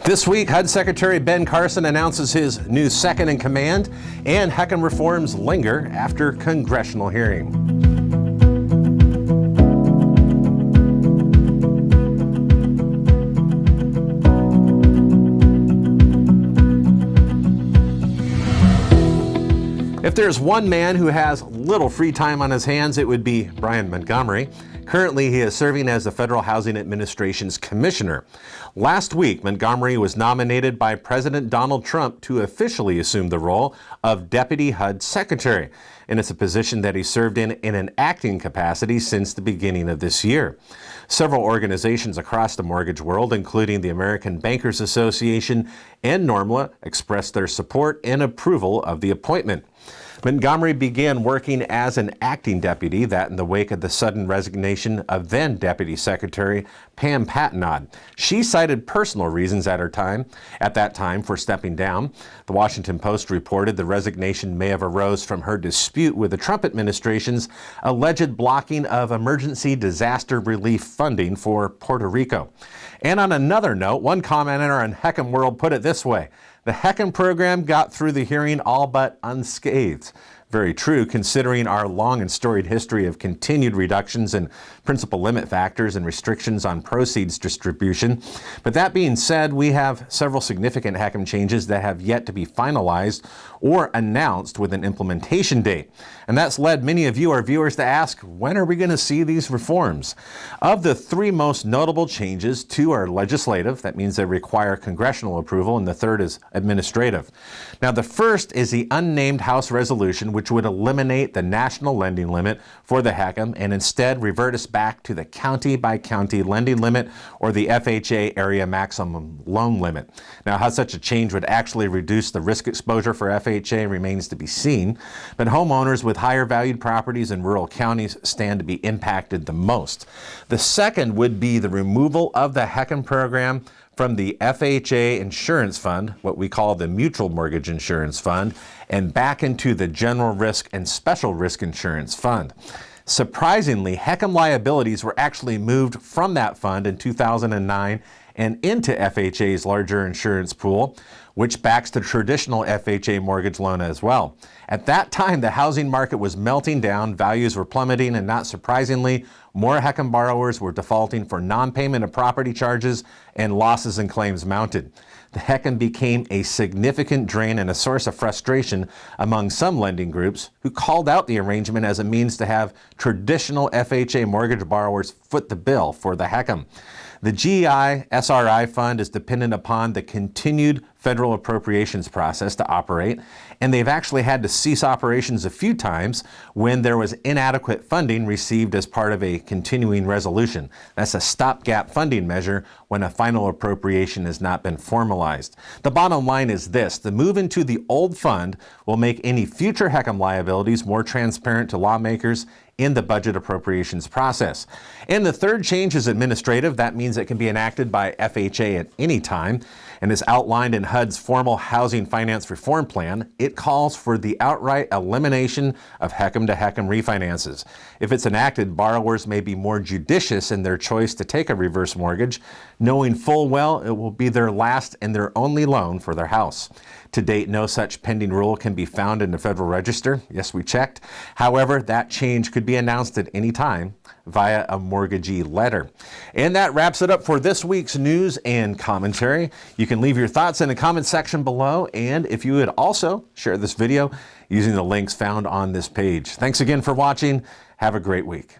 This week, HUD Secretary Ben Carson announces his new second in command, and HECM reforms linger after congressional hearing. If there's one man who has little free time on his hands, it would be Brian Montgomery. Currently, he is serving as the Federal Housing Administration's commissioner. Last week, Montgomery was nominated by President Donald Trump to officially assume the role of Deputy HUD Secretary, and it's a position that he served in an acting capacity since the beginning of this year. Several organizations across the mortgage world, including the American Bankers Association and NORMLA, expressed their support and approval of the appointment. Montgomery began working as an acting deputy, that in the wake of the sudden resignation of then Deputy Secretary Pam Patenaude. She cited personal reasons at that time for stepping down. The Washington Post reported the resignation may have arose from her dispute with the Trump administration's alleged blocking of emergency disaster relief funding for Puerto Rico. And on another note, one commenter on HECM World put it this way: the HECM program got through the hearing all but unscathed. Very true, considering our long and storied history of continued reductions in principal limit factors and restrictions on proceeds distribution. But that being said, we have several significant HECM changes that have yet to be finalized or announced with an implementation date. And that's led many of you, our viewers, to ask, when are we going to see these reforms? Of the three most notable changes, two are legislative. That means they require congressional approval, and the third is administrative. Now, the first is the unnamed House resolution, which would eliminate the national lending limit for the HECM and instead revert us back to the county-by-county lending limit, or the FHA area maximum loan limit. Now, how such a change would actually reduce the risk exposure for FHA remains to be seen, but homeowners with higher valued properties in rural counties stand to be impacted the most. The second would be the removal of the HECM program from the FHA insurance fund, what we call the mutual mortgage insurance fund, and back into the general risk and special risk insurance fund. Surprisingly, HECM liabilities were actually moved from that fund in 2009 and into FHA's larger insurance pool, which backs the traditional FHA mortgage loan as well. At that time, the housing market was melting down, values were plummeting, and not surprisingly, more HECM borrowers were defaulting for non-payment of property charges, and losses and claims mounted. The HECM became a significant drain and a source of frustration among some lending groups who called out the arrangement as a means to have traditional FHA mortgage borrowers foot the bill for the HECM. The GI SRI fund is dependent upon the continued federal appropriations process to operate, and they've actually had to cease operations a few times when there was inadequate funding received as part of a continuing resolution. That's a stopgap funding measure when a final appropriation has not been formalized. The bottom line is this: the move into the old fund will make any future HECM liabilities more transparent to lawmakers in the budget appropriations process. And the third change is administrative. That means it can be enacted by FHA at any time, and is outlined in HUD's formal Housing Finance Reform Plan. It calls for the outright elimination of HECM to HECM refinances. If it's enacted, borrowers may be more judicious in their choice to take a reverse mortgage, knowing full well it will be their last and their only loan for their house. To date, no such pending rule can be found in the Federal Register. Yes, we checked. However, that change could be announced at any time via a mortgagee letter. And that wraps it up for this week's news and commentary. You can leave your thoughts in the comment section below, and if you would also share this video using the links found on this page. Thanks again for watching. Have a great week.